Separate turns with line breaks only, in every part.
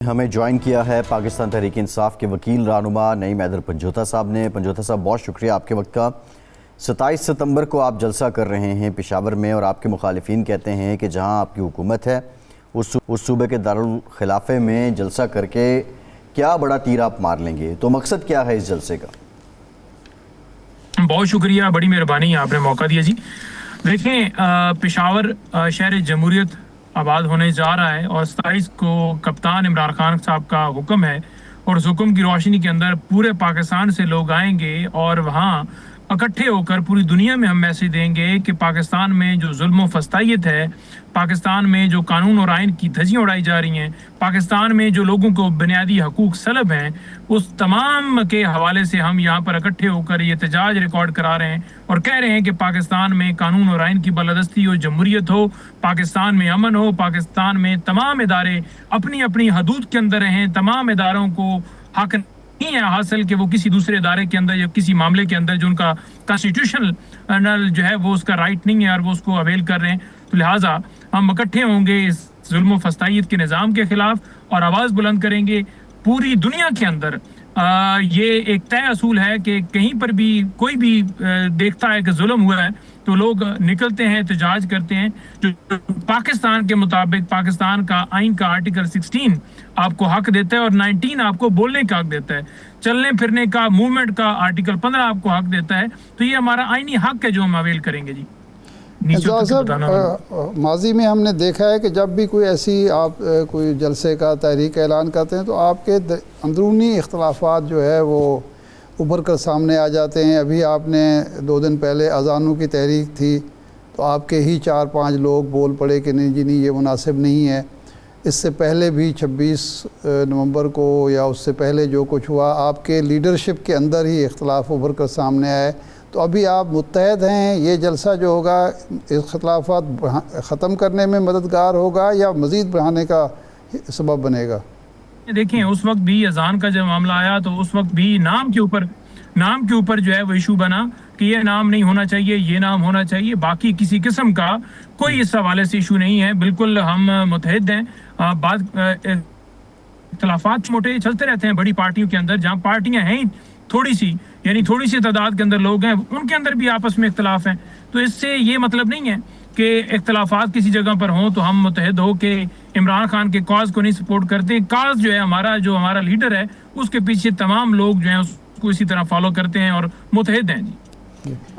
ہمیں جوائن کیا ہے پاکستان تحریک انصاف کے وکیل رہنما نعیم حیدر پنجوتا صاحب نے۔ پنجوتا صاحب بہت شکریہ آپ کے وقت کا۔ 27 ستمبر کو آپ جلسہ کر رہے ہیں پشاور میں، اور آپ کے مخالفین کہتے ہیں کہ جہاں آپ کی حکومت ہے اس صوبے کے دارالخلافے میں جلسہ کر کے کیا بڑا تیر آپ مار لیں گے، تو مقصد کیا ہے اس جلسے کا؟
بہت شکریہ، بڑی مہربانی، آپ نے موقع دیا جی۔ دیکھیں، پشاور شہر جمہوریت آباد ہونے جا رہا ہے، اور 27 کو کپتان عمران خان صاحب کا حکم ہے، اور اس حکم کی روشنی کے اندر پورے پاکستان سے لوگ آئیں گے اور وہاں اکٹھے ہو کر پوری دنیا میں ہم میسیج دیں گے کہ پاکستان میں جو ظلم و فسطائیت ہے، پاکستان میں جو قانون اور آئین کی دھجیاں اڑائی جا رہی ہیں، پاکستان میں جو لوگوں کو بنیادی حقوق سلب ہیں، اس تمام کے حوالے سے ہم یہاں پر اکٹھے ہو کر یہ احتجاج ریکارڈ کرا رہے ہیں اور کہہ رہے ہیں کہ پاکستان میں قانون اور آئین کی بالادستی ہو، جمہوریت ہو، پاکستان میں امن ہو، پاکستان میں تمام ادارے اپنی اپنی حدود کے اندر رہیں، تمام اداروں کو حق نہیں ہے حاصل کہ وہ کسی دوسرے ادارے کے اندر یا کسی معاملے کے اندر جو ان کا کانسٹیٹیوشنل جو ہے وہ اس کا رائٹ نہیں ہے اور وہ اس کو اویل کر رہے ہیں۔ تو لہٰذا ہم اکٹھے ہوں گے اس ظلم و فسطائیت کے نظام کے خلاف اور آواز بلند کریں گے۔ پوری دنیا کے اندر یہ ایک طے اصول ہے کہ کہیں پر بھی کوئی بھی دیکھتا ہے کہ ظلم ہوا ہے تو لوگ نکلتے ہیں، احتجاج کرتے ہیں، جو پاکستان کے مطابق پاکستان کا آئین کا آرٹیکل 16 آپ کو حق دیتا ہے اور 19 آپ کو بولنے کا حق دیتا ہے، چلنے پھرنے کا، موومنٹ کا آرٹیکل 15 آپ کو حق دیتا ہے۔ تو یہ ہمارا آئینی حق ہے جو ہم اویل کریں گے جی۔
صاحب، ماضی میں ہم نے دیکھا ہے کہ جب بھی کوئی ایسی آپ کوئی جلسے کا تحریک اعلان کرتے ہیں تو آپ کے اندرونی اختلافات جو ہے وہ ابھر کر سامنے آ جاتے ہیں۔ ابھی آپ نے 2 دن پہلے اذانوں کی تحریک تھی تو آپ کے ہی 4-5 لوگ بول پڑے کہ نہیں جی نہیں، یہ مناسب نہیں ہے۔ اس سے پہلے بھی 26 نومبر کو یا اس سے پہلے جو کچھ ہوا، آپ کے لیڈرشپ کے اندر ہی اختلاف ابھر کر سامنے آئے۔ تو ابھی آپ متحد ہیں، یہ جلسہ جو ہوگا اختلافات ختم کرنے میں مددگار ہوگا یا مزید بڑھانے کا سبب بنے گا؟
دیکھیں، اس وقت بھی اذان کا جب معاملہ آیا تو اس وقت بھی نام کے اوپر جو ہے وہ ایشو بنا کہ یہ نام نہیں ہونا چاہیے، یہ نام ہونا چاہیے، باقی کسی قسم کا کوئی اس حوالے سے ایشو نہیں ہے۔ بالکل ہم متحد ہیں۔ بات اختلافات موٹے چلتے رہتے ہیں بڑی پارٹیوں کے اندر، جہاں پارٹیاں ہیں تھوڑی سی تعداد کے اندر لوگ ہیں، ان کے اندر بھی آپس میں اختلاف ہیں۔ تو اس سے یہ مطلب نہیں ہے کہ اختلافات کسی جگہ پر ہوں تو ہم متحد ہو کے عمران خان کے کاز کو نہیں سپورٹ کرتے۔ کاز جو ہے ہمارا لیڈر ہے، اس کے پیچھے تمام لوگ جو ہیں اس کو اسی طرح فالو کرتے ہیں اور متحد ہیں جی۔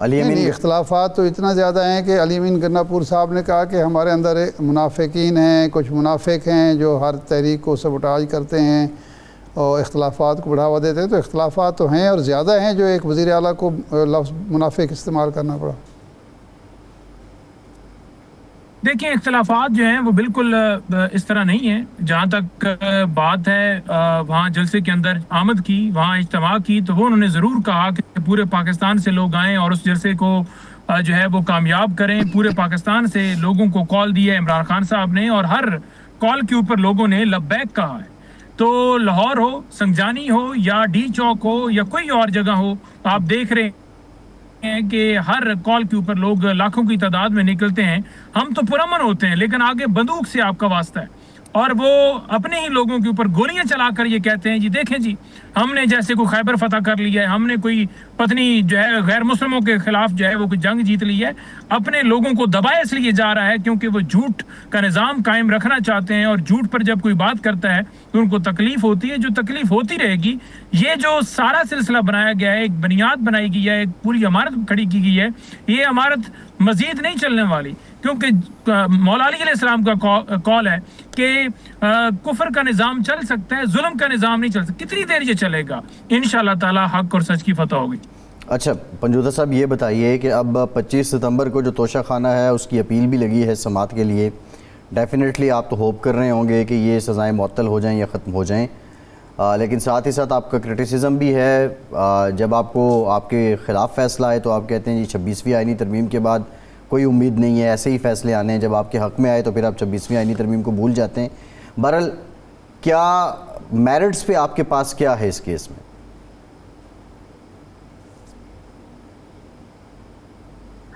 نہیں، اختلافات تو اتنا زیادہ ہیں کہ علی امین گناپور صاحب نے کہا کہ ہمارے اندر منافقین ہیں، کچھ منافق ہیں جو ہر تحریک کو سبوٹاج کرتے ہیں اور اختلافات کو بڑھاوا دیتے ہیں۔ تو اختلافات تو ہیں اور زیادہ ہیں جو ایک وزیر اعلیٰ کو لفظ منافق استعمال کرنا پڑا۔
دیکھیں، اختلافات جو ہیں وہ بالکل اس طرح نہیں ہیں۔ جہاں تک بات ہے وہاں جلسے کے اندر آمد کی، وہاں اجتماع کی، تو وہ انہوں نے ضرور کہا کہ پورے پاکستان سے لوگ آئیں اور اس جلسے کو جو ہے وہ کامیاب کریں۔ پورے پاکستان سے لوگوں کو کال دی ہے عمران خان صاحب نے، اور ہر کال کے اوپر لوگوں نے لبیک کہا ہے۔ تو لاہور ہو، سنگجانی ہو یا ڈی چوک ہو یا کوئی اور جگہ ہو، آپ دیکھ رہے ہیں کہ ہر کال کے اوپر لوگ لاکھوں کی تعداد میں نکلتے ہیں۔ ہم تو پرامن ہوتے ہیں لیکن آگے بندوق سے آپ کا واسطہ ہے، اور وہ اپنے ہی لوگوں کے اوپر گولیاں چلا کر یہ کہتے ہیں جی دیکھیں جی ہم نے جیسے کوئی خیبر فتح کر لیا ہے، ہم نے کوئی پتنی جو ہے غیر مسلموں کے خلاف جو ہے وہ کوئی جنگ جیت لی ہے۔ اپنے لوگوں کو دبایا اس لیے جا رہا ہے کیونکہ وہ جھوٹ کا نظام قائم رکھنا چاہتے ہیں، اور جھوٹ پر جب کوئی بات کرتا ہے تو ان کو تکلیف ہوتی ہے، جو تکلیف ہوتی رہے گی۔ یہ جو سارا سلسلہ بنایا گیا ہے، ایک بنیاد بنائی گئی ہے، ایک پوری عمارت کھڑی کی گئی ہے، یہ عمارت مزید نہیں چلنے والی، کیونکہ مولا علی علیہ السلام کا کال ہے کہ کفر کا نظام چل سکتا ہے، ظلم کا نظام نہیں چل سکتا۔ کتنی دیر یہ چلے گا؟ انشاءاللہ تعالی حق اور سچ کی فتح ہوگی۔
اچھا پنجوتا صاحب، یہ بتائیے کہ اب 25 ستمبر کو جو توشہ خانہ ہے اس کی اپیل بھی لگی ہے سماعت کے لیے، ڈیفینیٹلی آپ تو ہوپ کر رہے ہوں گے کہ یہ سزائیں معطل ہو جائیں یا ختم ہو جائیں، لیکن ساتھ ہی ساتھ آپ کا کرٹیسزم بھی ہے۔ جب آپ کے خلاف فیصلہ آئے تو آپ کہتے ہیں جی 26ویں آئینی ترمیم کے بعد کوئی امید نہیں ہے، ایسے ہی فیصلے آنے ہیں، جب آپ کے حق میں آئے تو پھر آپ 26ویں آئینی ترمیم کو بھول جاتے ہیں۔ بہرحال کیا میرٹس پہ آپ کے پاس کیا ہے اس کیس میں؟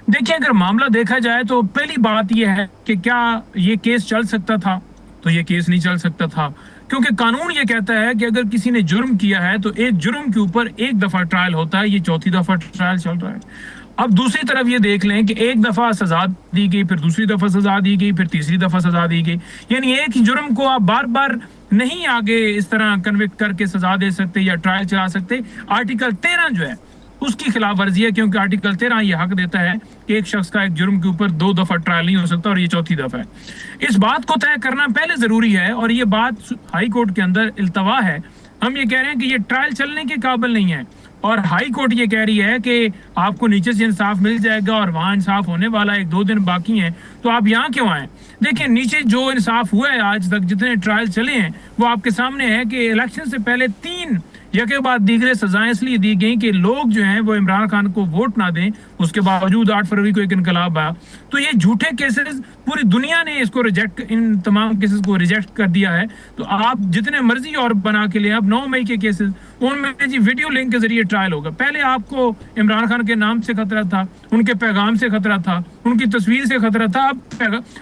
دیکھیں، اگر معاملہ دیکھا جائے تو پہلی بات یہ ہے کہ کیا یہ کیس چل سکتا تھا؟ تو یہ کیس نہیں چل سکتا تھا۔ کیونکہ قانون یہ کہتا ہے کہ اگر کسی نے جرم کیا ہے تو ایک جرم کے اوپر ایک دفعہ ٹرائل ہوتا ہے، یہ چوتھی دفعہ ٹرائل چل رہا ہے۔ اب دوسری طرف یہ دیکھ لیں کہ ایک دفعہ سزا دی گئی، پھر دوسری دفعہ سزا دی گئی، پھر تیسری دفعہ سزا دی گئی، یعنی ایک ہی جرم کو آپ بار بار نہیں آگے اس طرح کنوکٹ کر کے سزا دے سکتے یا ٹرائل چلا سکتے۔ آرٹیکل 13 جو ہے اس کی خلاف ورزی ہے، کیونکہ آرٹیکل 13 یہ حق دیتا ہے کہ ایک شخص کا ایک جرم کے اوپر 2 دفعہ ٹرائل نہیں ہو سکتا، اور یہ چوتھی دفعہ ہے۔ اس بات کو طے کرنا پہلے ضروری ہے، اور یہ بات ہائی کورٹ کے اندر التوا ہے۔ ہم یہ کہہ رہے ہیں کہ یہ ٹرائل چلنے کے قابل نہیں ہے، اور ہائی کورٹ یہ کہہ رہی ہے کہ آپ کو نیچے سے انصاف مل جائے گا، اور وہاں انصاف ہونے والا 1-2 دن باقی ہیں، تو آپ یہاں کیوں آئیں؟ دیکھیں نیچے جو انصاف ہوا ہے آج تک، جتنے ٹرائل چلے ہیں وہ آپ کے سامنے ہے کہ الیکشن سے پہلے 3 یکے بعد دیگرے سزائیں اس لیے دی گئیں کہ لوگ جو ہیں وہ عمران خان کو ووٹ نہ دیں، اس کے باوجود 8 فروری کو ایک انقلاب آیا۔ تو یہ جھوٹے کیسز پوری دنیا نے اس کو ریجیکٹ، ان تمام کیسز کو ریجیکٹ کر دیا ہے۔ تو آپ جتنے مرضی اور بنا کے لیں، اب 9 مئی کے کیسز ان میں جی ویڈیو لنک کے ذریعے ٹرائل ہوگا۔ پہلے آپ کو عمران خان کے نام سے خطرہ تھا، ان کے پیغام سے خطرہ تھا، ان کی تصویر سے خطرہ تھا،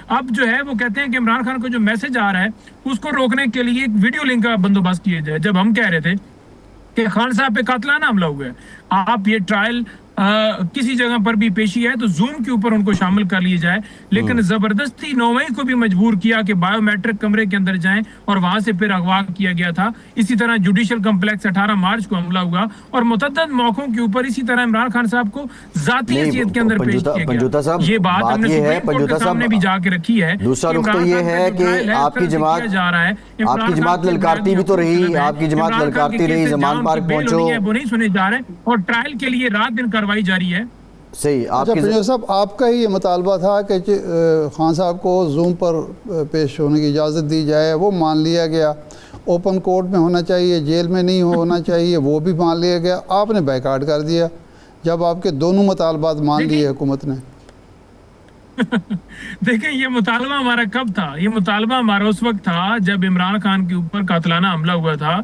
اب جو ہے وہ کہتے ہیں کہ عمران خان کو جو میسج آ رہا ہے اس کو روکنے کے لیے ایک ویڈیو لنک کا بندوبست کیا جائے۔ جب ہم کہہ رہے تھے کہ خان صاحب پہ قاتلانہ حملہ ہوا ہے، آپ یہ ٹرائل کسی جگہ پر بھی پیشی ہے تو زوم کے اوپر ان کو شامل کر لیے جائے، لیکن زبردستی 9 مئی کو بھی مجبور کیا کہ بایو میٹرک کمرے کے اندر جائیں، اور وہاں سے پھر اغوا کیا گیا تھا۔ اسی طرح جوڈیشل کمپلیکس 18 مارچ کو حملہ ہوا، اور متعدد موقعوں کے اوپر اسی طرح عمران خان صاحب کو ذاتی حیثیت کے اندر پیش کیا گیا۔ یہ بات ہم نے سپریم کورٹ کے سامنے بھی جا کے رکھی ہے۔
دوسرا رخ تو یہ ہے کہ آپ کی جماعت للکارتی بھی تو رہی، آپ کی جماعت للکارتی رہی، زمان پارک پہنچو،
وہ نہیں سنے جا رہے، اور ٹرائل کے لیے رات دن کارروائی جاری ہے۔
صحیح۔
اچھا صاحب، آپ کا ہی یہ مطالبہ تھا کہ خان صاحب کو زوم پر پیش ہونے کی اجازت دی جائے، وہ مان لیا گیا۔ اوپن کورٹ میں ہونا چاہیے، جیل میں نہیں ہونا چاہیے، وہ بھی مان لیا گیا۔ آپ نے بائیکاٹ کر دیا جب آپ کے دونوں مطالبات مان لیے حکومت نے۔
دیکھیں یہ مطالبہ ہمارا کب تھا؟ یہ مطالبہ ہمارا اس وقت تھا جب عمران خان کے اوپر قاتلانہ حملہ ہوا تھا،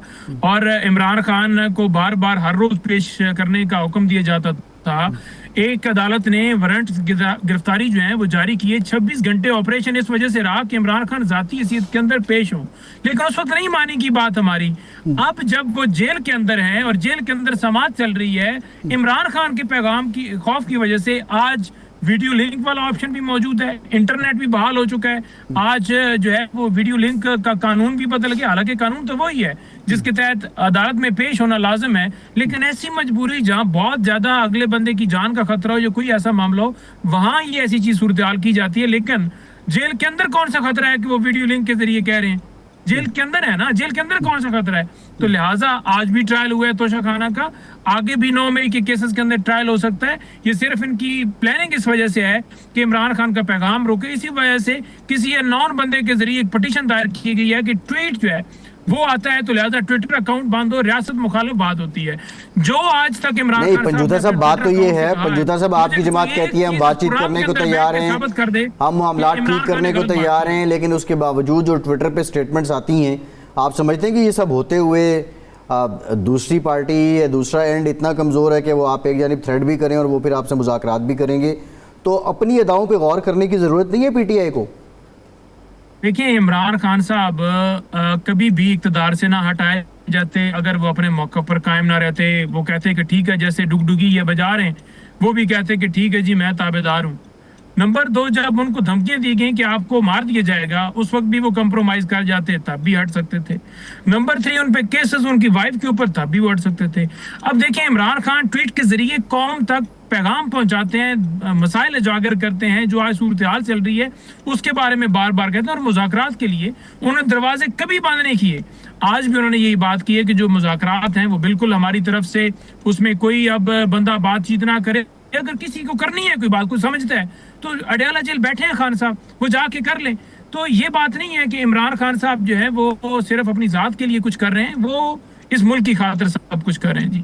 اور عمران خان کو بار بار ہر روز پیش کرنے کا حکم دیا جاتا تھا۔ ایک عدالت نے وارنٹ گرفتاری جو ہیں وہ جاری کیے، 26 گھنٹے آپریشن اس وجہ سے رہا کہ عمران خان ذاتی حیثیت کے اندر پیش ہوں، لیکن اس وقت نہیں مانی کی بات ہماری۔ اب جب وہ جیل کے اندر ہیں اور جیل کے اندر سماعت چل رہی ہے، عمران خان کے پیغام کی خوف کی وجہ سے آج ویڈیو لنک والا آپشن بھی موجود ہے، انٹرنیٹ بھی بحال ہو چکا ہے۔ آج جو ہے وہ ویڈیو لنک کا قانون بھی بدل گیا، حالانکہ قانون تو وہی ہے جس کے تحت عدالت میں پیش ہونا لازم ہے، لیکن ایسی مجبوری جہاں بہت زیادہ اگلے بندے کی جان کا خطرہ ہو یا کوئی ایسا معاملہ ہو، وہاں یہ ایسی چیز صورتحال کی جاتی ہے۔ لیکن جیل کے اندر کون سا خطرہ ہے کہ وہ ویڈیو لنک کے ذریعے کہہ رہے ہیں؟ جیل کے اندر ہے نا، جیل کے اندر کون سا خطرہ ہے؟ تو لہٰذا آج بھی ٹرائل ہوا ہے توشہ خانہ کا، آگے بھی 9 مئی کے کیسز کے اندر ٹرائل ہو سکتا ہے۔ یہ صرف ان کی پلاننگ اس وجہ سے ہے کہ عمران خان کا پیغام روکے۔ اسی وجہ سے کسی نان بندے کے ذریعے ایک پٹیشن دائر کی گئی ہے کہ ٹویٹ جو ہے وہ آتا ہے تو لہٰذا ٹویٹر اکاؤنٹ بند ہو، ریاست مخالف بات ہوتی ہے۔ جو آج تک عمران خان
پنجوتا صاحب بات تو یہ ہے، پنجوتا صاحب آپ کی جماعت کہتی ہے ہم بات چیت کرنے کو تیار ہیں، ہم معاملات ٹھیک کرنے کو تیار ہیں، لیکن اس کے باوجود جو ٹویٹر پہ سٹیٹمنٹس آتی ہیں، آپ سمجھتے ہیں کہ یہ سب ہوتے ہوئے دوسری پارٹی یا دوسرا اینڈ اتنا کمزور ہے کہ وہ آپ ایک جانب تھریٹ بھی کریں اور وہ پھر آپ سے مذاکرات بھی کریں گے؟ تو اپنی اداؤں پہ غور کرنے کی ضرورت نہیں ہے پی ٹی آئی کو؟
دیکھیں عمران خان صاحب کبھی بھی اقتدار سے نہ ہٹائے جاتے، اگر وہ اپنے موقع پر قائم نہ رہتے، وہ کہتے کہ ٹھیک ہے جیسے ڈگڈگی یہ بجا رہے ہیں، وہ بھی کہتے کہ ٹھیک ہے جی میں تابعدار ہوں۔ نمبر 2، جب ان کو دھمکیاں دی گئیں کہ آپ کو مار دیا جائے گا، اس وقت بھی وہ کمپرومائز کر جاتے، تب بھی ہٹ سکتے تھے۔ نمبر 3، ان پہ کیسز ان کی وائف کے اوپر، تب بھی وہ ہٹ سکتے تھے۔ اب دیکھیں عمران خان ٹویٹ کے ذریعے قوم تک پیغام پہنچاتے ہیں، مسائل اجاگر کرتے ہیں، جو آج صورتحال چل رہی ہے اس کے بارے میں بار بار کہتے ہیں، اور مذاکرات کے لیے انہوں نے دروازے کبھی بند نہیں کیے۔ آج بھی انہوں نے یہی بات کی ہے کہ جو مذاکرات ہیں وہ بالکل ہماری طرف سے، اس میں کوئی اب بندہ بات چیت نہ کرے، اگر کسی کو کرنی ہے کوئی بات، کوئی سمجھتا ہے تو اڈیالہ جیل بیٹھے ہیں خان صاحب، وہ جا کے کر لیں۔ تو یہ بات نہیں ہے کہ عمران خان صاحب جو ہے وہ صرف اپنی ذات کے لیے کچھ کر رہے ہیں، وہ اس ملک کی خاطر سب کچھ کر رہے ہیں۔ جی